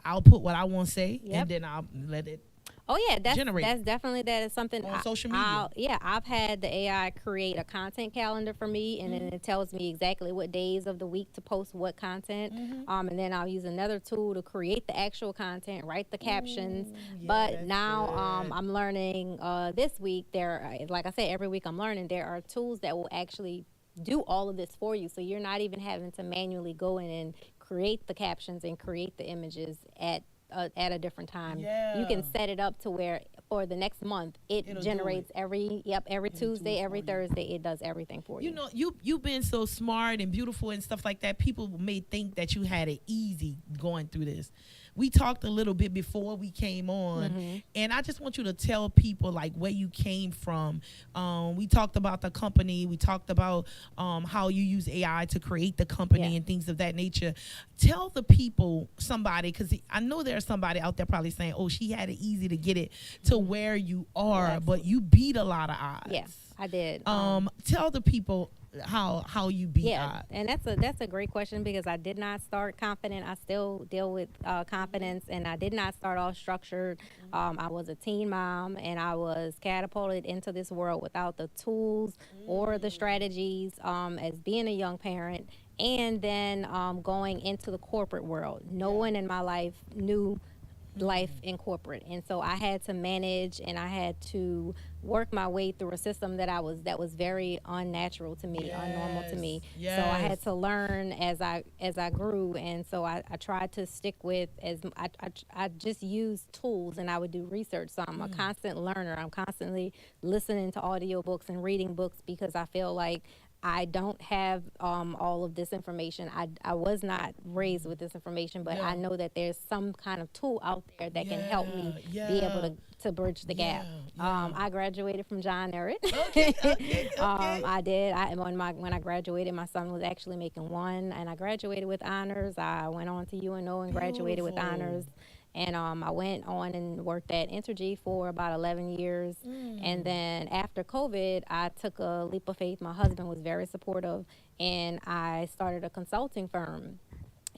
output what I want to say, and then I'll let it. Oh yeah, that's definitely that is something on social media. I've had the AI create a content calendar for me, and then it tells me exactly what days of the week to post what content. And then I'll use another tool to create the actual content, write the captions. But now I'm learning this week. Like I said, every week I'm learning. There are tools that will actually do all of this for you, so you're not even having to manually go in and create the captions and create the images at a different time. You can set it up to where for the next month it'll generates every Tuesday, every Thursday. It does everything for you. You've been so smart and beautiful and stuff like that. People may think that you had it easy going through this. We talked a little bit before we came on, and I just want you to tell people like where you came from. We talked about the company. We talked about how you use AI to create the company and things of that nature. Tell the people, somebody, because I know there's somebody out there probably saying, oh, she had it easy to get it to where you are, but you beat a lot of odds. Yes, I did. Tell the people how you beat odds. And that's a great question, because I did not start confident. I still deal with confidence, and I did not start off structured. I was a teen mom, and I was catapulted into this world without the tools or the strategies as being a young parent. And then going into the corporate world. No one in my life knew life in corporate, and so I had to manage and I had to work my way through a system that was very unnatural to me, unnormal to me. So I had to learn as I grew, and so I tried to stick with I just use tools, and I would do research. So I'm a constant learner. I'm constantly listening to audiobooks and reading books because I feel like I don't have all of this information. I was not raised with this information, but I know that there's some kind of tool out there that can help me be able to bridge the gap. I graduated from John Errett. I did. When I graduated, my son was actually making 1, and I graduated with honors. I went on to UNO and graduated with honors. And I went on and worked at Entergy for about 11 years. And then after COVID, I took a leap of faith. My husband was very supportive, and I started a consulting firm.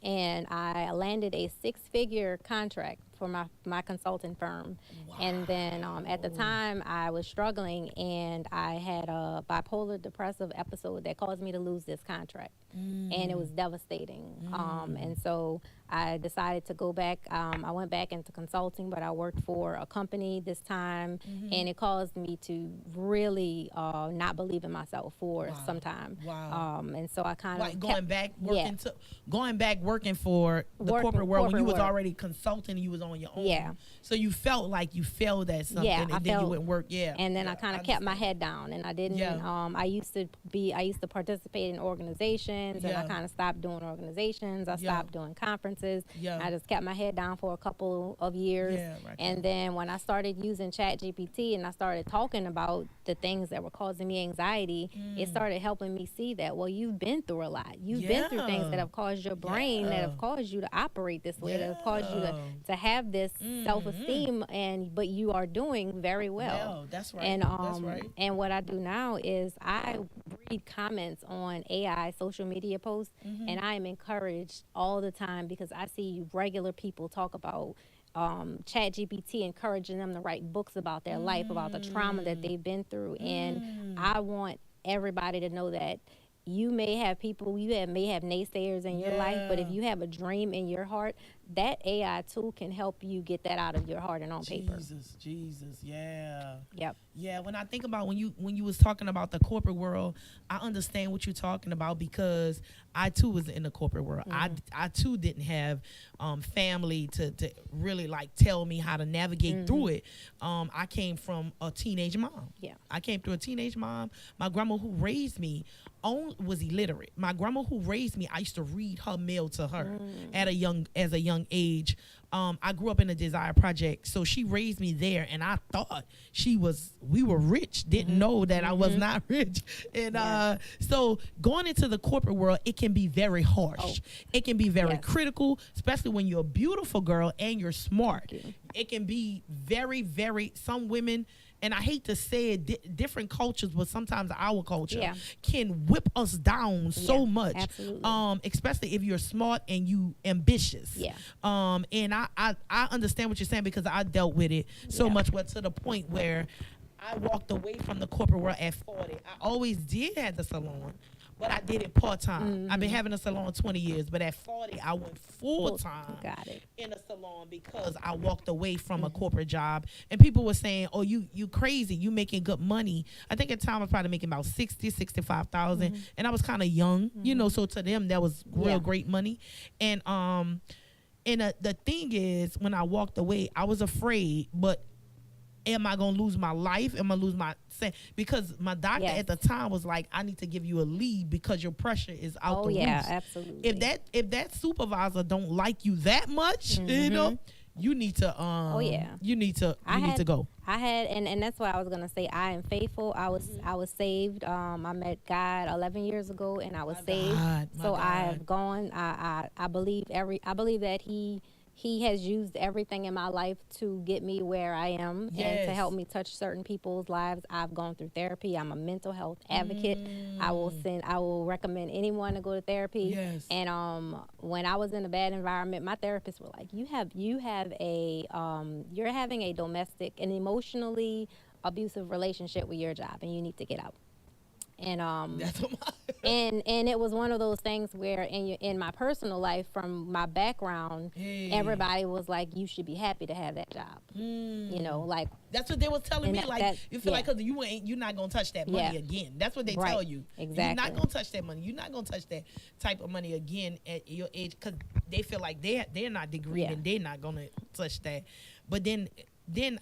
And I landed a 6-figure contract for my consulting firm. And then at the time, I was struggling, and I had a bipolar depressive episode that caused me to lose this contract. And it was devastating. And so I decided to go back. I went back into consulting, but I worked for a company this time, and it caused me to really not believe in myself for some time. And so I kind of going back working for the corporate world when you was already consulting, you was on your own. Yeah. So you felt like you failed at something, and then you wouldn't work. And then I kind of kept my head down, and I didn't. I used to participate in organizations, and I kind of stopped doing organizations. I stopped doing conferences. I just kept my head down for a couple of years. And then when I started using ChatGPT and I started talking about the things that were causing me anxiety, it started helping me see that, well, you've been through a lot. You've been through things that have caused your brain, that have caused you to operate this way, that have caused you to have this self-esteem, but you are doing very well. That's right. And that's right. And what I do now is I read comments on AI social media posts, and I am encouraged all the time because I see regular people talk about ChatGPT encouraging them to write books about their life, about the trauma that they've been through. And I want everybody to know that you may have may have naysayers in your life, but if you have a dream in your heart, that AI tool can help you get that out of your heart and on paper. Jesus, yeah. Yep. Yeah, when I think about when you was talking about the corporate world, I understand what you're talking about because I too was in the corporate world. I too didn't have family to really like tell me how to navigate through it. I came from a teenage mom. Yeah. I came through a teenage mom. My grandma who raised me was illiterate. My grandma who raised me, I used to read her mail to her as a young age. I grew up in the Desire Project, so she raised me there, and I thought we were rich, didn't know that I was not rich. And so going into the corporate world, it can be very harsh. It can be very critical, especially when you're a beautiful girl and you're smart. It can be very, very, some women, and I hate to say it, different cultures, but sometimes our culture can whip us down so much. Absolutely. Especially if you're smart and you ambitious. And I understand what you're saying because I dealt with it so much, but to the point where I walked away from the corporate world at 40. I always did have the salon, but I did it part-time. I've been having a salon 20 years, but at 40, I went full-time in a salon because I walked away from a corporate job. And people were saying, oh, you crazy. You making good money. I think at the time I was probably making about 60, 65,000. And I was kind of young, so to them, that was real great money. And the thing is, when I walked away, I was afraid, but am I going to lose my life? Am I lose my because my doctor at the time was like, I need to give you a leave because your pressure is out the roof. Absolutely. If that supervisor don't like you that much, you need to you need to go. I had and that's what I was gonna say. I am faithful. I was saved. I met God 11 years ago, and I was saved. So I have gone. I believe that He has used everything in my life to get me where I am and to help me touch certain people's lives. I've gone through therapy. I'm a mental health advocate. I will recommend anyone to go to therapy. And when I was in a bad environment, my therapists were like, you're having a domestic and emotionally abusive relationship with your job, and you need to get out. And and it was one of those things where in my personal life, from my background, everybody was like, you should be happy to have that job. You know, like that's what they was telling me. Like you feel like, 'cause you're not gonna touch that money Yeah. again. That's what they Right. tell you. Exactly. You're not gonna touch that money. You're not gonna touch that type of money again at your age, because they feel like they're not degreed and they're not gonna touch that. But then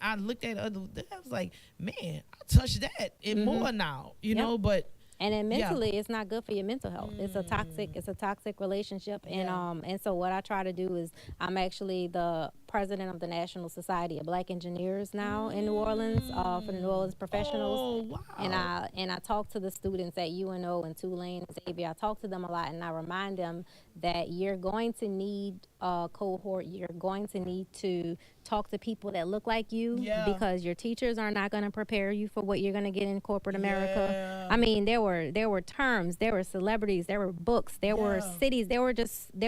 I looked at other. I was like, man, I touch that and more now. You know, but. And then mentally, it's not good for your mental health. It's a toxic relationship. And so what I try to do is, I'm actually the president of the National Society of Black Engineers now in New Orleans, for the New Orleans professionals. Oh, wow. And I talk to the students at UNO and Tulane and Xavier. I talk to them a lot, and I remind them that you're going to need a cohort. You're going to need to talk to people that look like you, because your teachers are not going to prepare you for what you're going to get in corporate America. I mean, there were terms, there were celebrities, there were books, there were cities, there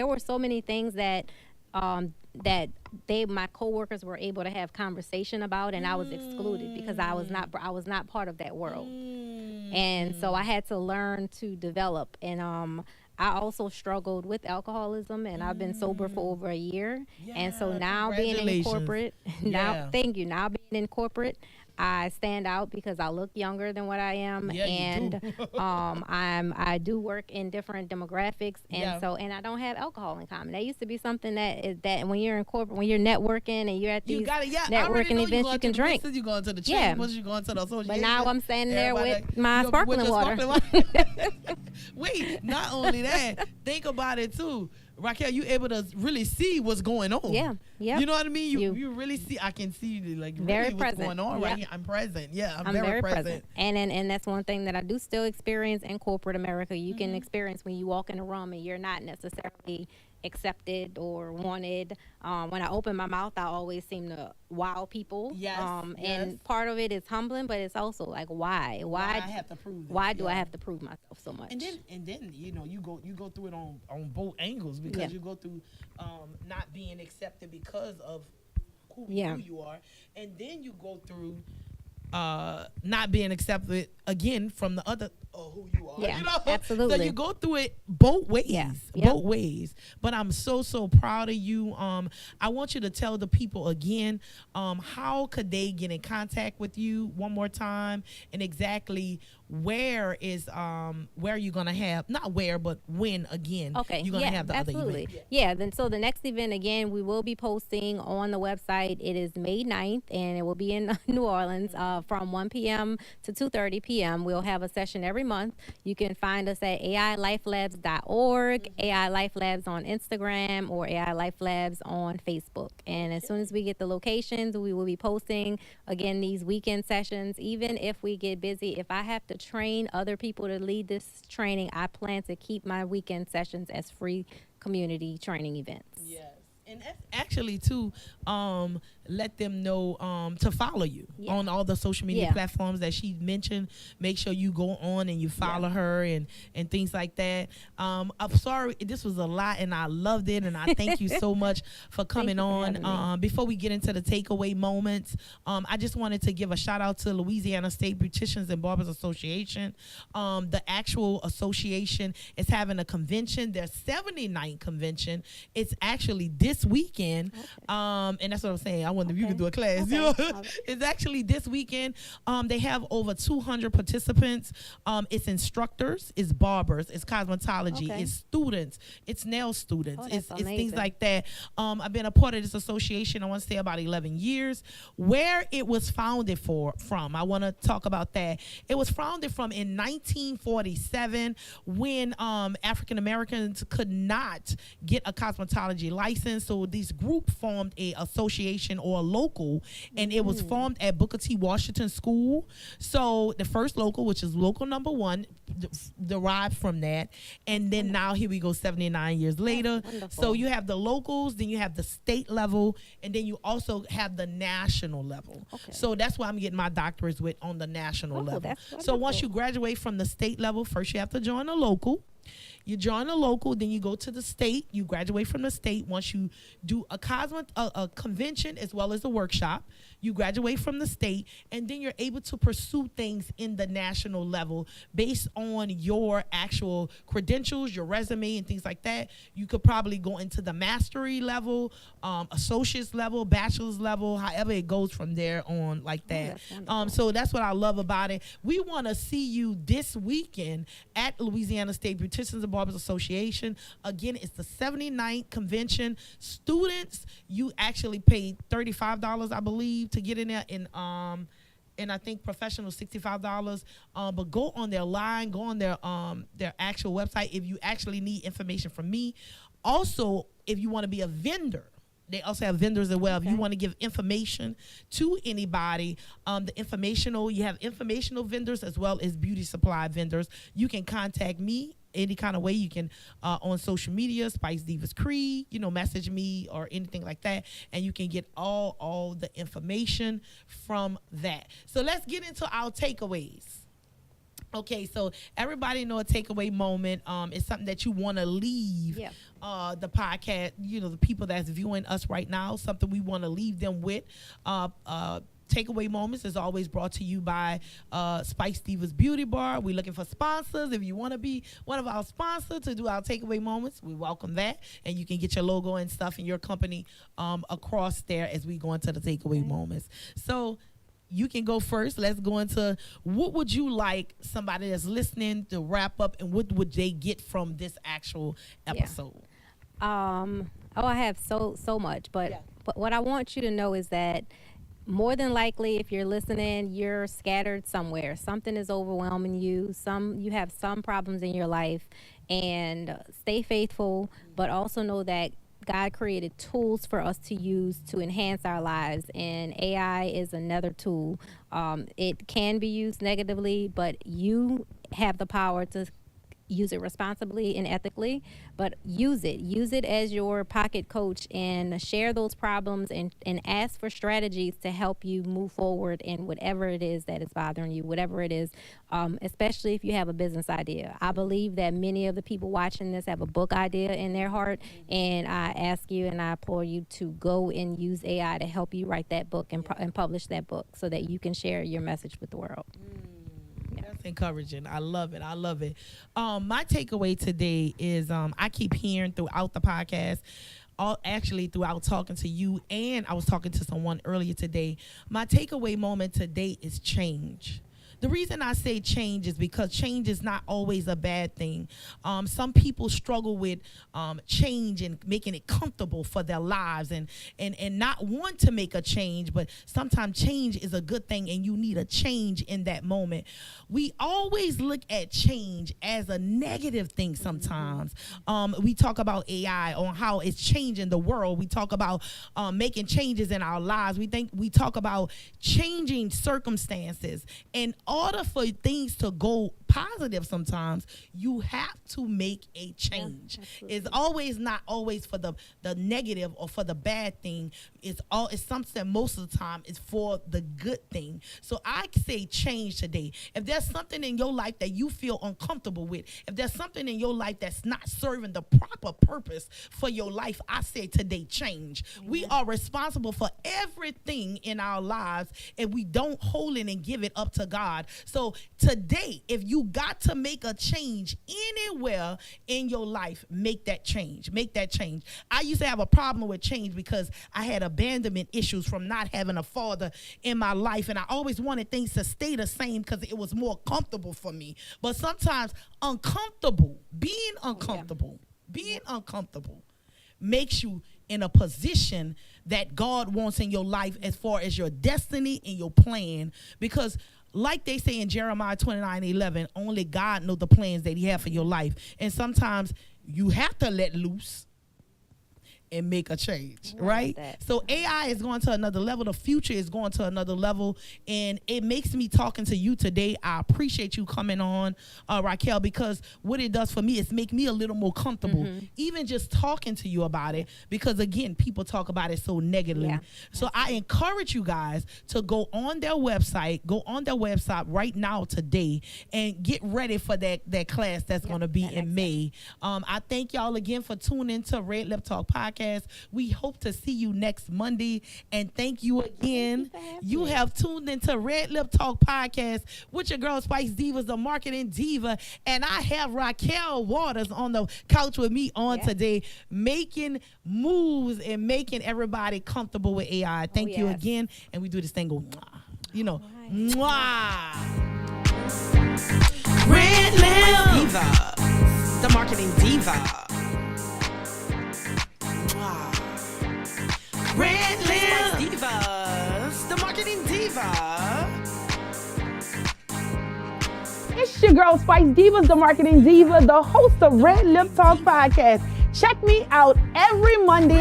were so many things that my coworkers were able to have conversation about, and I was excluded because I was not part of that world. And so I had to learn to develop. And I also struggled with alcoholism, and I've been sober for over a year. And so now being in corporate, thank you. Now being in corporate, I stand out because I look younger than what I am, and I do work in different demographics, and and I don't have alcohol in common. That used to be something that when you're in corporate, when you're networking and you're at these networking events, you can drink. You going to the chambers, you going to the association. But now I'm standing there with my sparkling water. Wait, not only that, think about it too. Raquel, you able to really see what's going on. Yeah. You know what I mean? You really see. I can see like very really present. what's going on right here. I'm present. Yeah, I'm very present. And that's one thing that I do still experience in corporate America. You can experience when you walk in a room and you're not necessarily accepted or wanted. When I open my mouth, I always seem to wow people. And part of it is humbling, but it's also like, why I have to prove this? Why do I have to prove myself so much? And then you know, you go through it on both angles, because you go through not being accepted because of who you are, and then you go through not being accepted again from the other who you are. Yeah, you know? absolutely. So you go through it both ways. Both ways. But I'm so proud of you. I want you to tell the people again, how could they get in contact with you one more time, and exactly where you're gonna have, not where, but when again you're gonna have the other event. Then so the next event, again, we will be posting on the website. It is May 9th, and it will be in New Orleans from 1 p.m. to 2:30 p.m. We'll have a session every month. You can find us at AILifeLabs.org, AI Life Labs on Instagram, or AI Life Labs on Facebook. And as soon as we get the locations, we will be posting again these weekend sessions. Even if we get busy, if I have to train other people to lead this training, I plan to keep my weekend sessions as free community training events. Yes. And that's actually too, let them know to follow you on all the social media platforms that she mentioned. Make sure you go on and you follow her and things like that. I'm sorry, this was a lot, and I loved it, and I thank you so much for coming on. Before we get into the takeaway moments, I just wanted to give a shout out to Louisiana State Beauticians and Barbers Association. The actual association is having a convention, their 79th convention. It's actually this weekend, and that's what I'm saying. I wonder if you could do a class. You know? It's actually this weekend. They have over 200 participants. It's instructors, it's barbers, it's cosmetology, it's students, it's nail students, it's things like that. I've been a part of this association, I want to say about 11 years. Where it was founded from, I want to talk about that. It was founded from in 1947 when African Americans could not get a cosmetology license. So this group formed a association or a local, and it was formed at Booker T. Washington School. So the first local, which is local number 1, derived from that. And then now here we go 79 years later. So you have the locals, then you have the state level, and then you also have the national level. So that's why I'm getting my doctorates with on the national level. So once you graduate from the state level, first you have to join a local. You join a local, then you go to the state. You graduate from the state. Once you do a convention as well as a workshop, you graduate from the state, and then you're able to pursue things in the national level based on your actual credentials, your resume, and things like that. You could probably go into the mastery level, associate's level, bachelor's level, however it goes from there on like that. So that's what I love about it. We want to see you this weekend at Louisiana State Beauticians and Barbers Association. Again, it's the 79th convention. Students, you actually paid $35, I believe, to get in there, and I think professional $65. But go on their line, go on their actual website if you actually need information from me. Also, if you want to be a vendor, they also have vendors as well. If you want to give information to anybody, you have informational vendors as well as beauty supply vendors. You can contact me any kind of way. You can on social media, Spice Divas Kree, message me or anything like that, and you can get all the information from that. So let's get into our takeaways. Okay, so everybody know a takeaway moment is something that you want to leave the podcast, the people that's viewing us right now, something we want to leave them with. Takeaway Moments is always brought to you by Spice Divas Beauty Bar. We're looking for sponsors. If you want to be one of our sponsors to do our Takeaway Moments, we welcome that. And you can get your logo and stuff in your company across there as we go into the Takeaway Moments. So you can go first. Let's go into what would you like somebody that's listening to wrap up, and what would they get from this actual episode? I have so much, but what I want you to know is that more than likely, if you're listening, you're scattered somewhere. Something is overwhelming you. You have some problems in your life, and stay faithful, but also know that God created tools for us to use to enhance our lives, and AI is another tool. It can be used negatively, but you have the power to use it responsibly and ethically, but use it as your pocket coach, and share those problems and ask for strategies to help you move forward in whatever it is that is bothering you, whatever it is, especially if you have a business idea. I believe that many of the people watching this have a book idea in their heart, and I ask you and I implore you to go and use AI to help you write that book and publish that book so that you can share your message with the world. That's encouraging. I love it. My takeaway today is I keep hearing throughout the podcast, actually throughout talking to you, and I was talking to someone earlier today. My takeaway moment today is change. The reason I say change is because change is not always a bad thing. Some people struggle with change and making it comfortable for their lives, and not want to make a change, but sometimes change is a good thing, and you need a change in that moment. We always look at change as a negative thing sometimes. We talk about AI on how it's changing the world. We talk about making changes in our lives. We talk about changing circumstances. In order for things to go positive, sometimes you have to make a change. It's always not always for the negative or for the bad thing. It's something most of the time is for the good thing. So I say change today. If there's something in your life that you feel uncomfortable with, if there's something in your life that's not serving the proper purpose for your life, I say today change. We are responsible for everything in our lives, and we don't hold it and give it up to God. So today, if you got to make a change anywhere in your life, make that change. I used to have a problem with change because I had abandonment issues from not having a father in my life, and I always wanted things to stay the same because it was more comfortable for me. But sometimes being uncomfortable makes you in a position that God wants in your life as far as your destiny and your plan, because like they say in Jeremiah 29:11, only God knows the plans that he has for your life. And sometimes you have to let loose and make a change, right? So AI is going to another level. The future is going to another level. And it makes me talking to you today. I appreciate you coming on, Raquel, because what it does for me is make me a little more comfortable, even just talking to you about it, because again, people talk about it so negatively. Yeah, so I encourage you guys to go on their website right now today and get ready for that class that's going to be in May. I thank y'all again for tuning into Red Lip Talk Podcast. We hope to see you next Monday. And thank you again. You have tuned into Red Lip Talk Podcast with your girl Spice Divas, the marketing diva. And I have Rachael Waters on the couch with me on today, making moves and making everybody comfortable with AI. Thank you again. And we do this thing go, mwah. Red Lip Diva, the marketing diva. Red Lip Divas, the marketing diva. It's your girl Spice Divas, the marketing diva, the host of Red Lip Talk Podcast. Check me out every Monday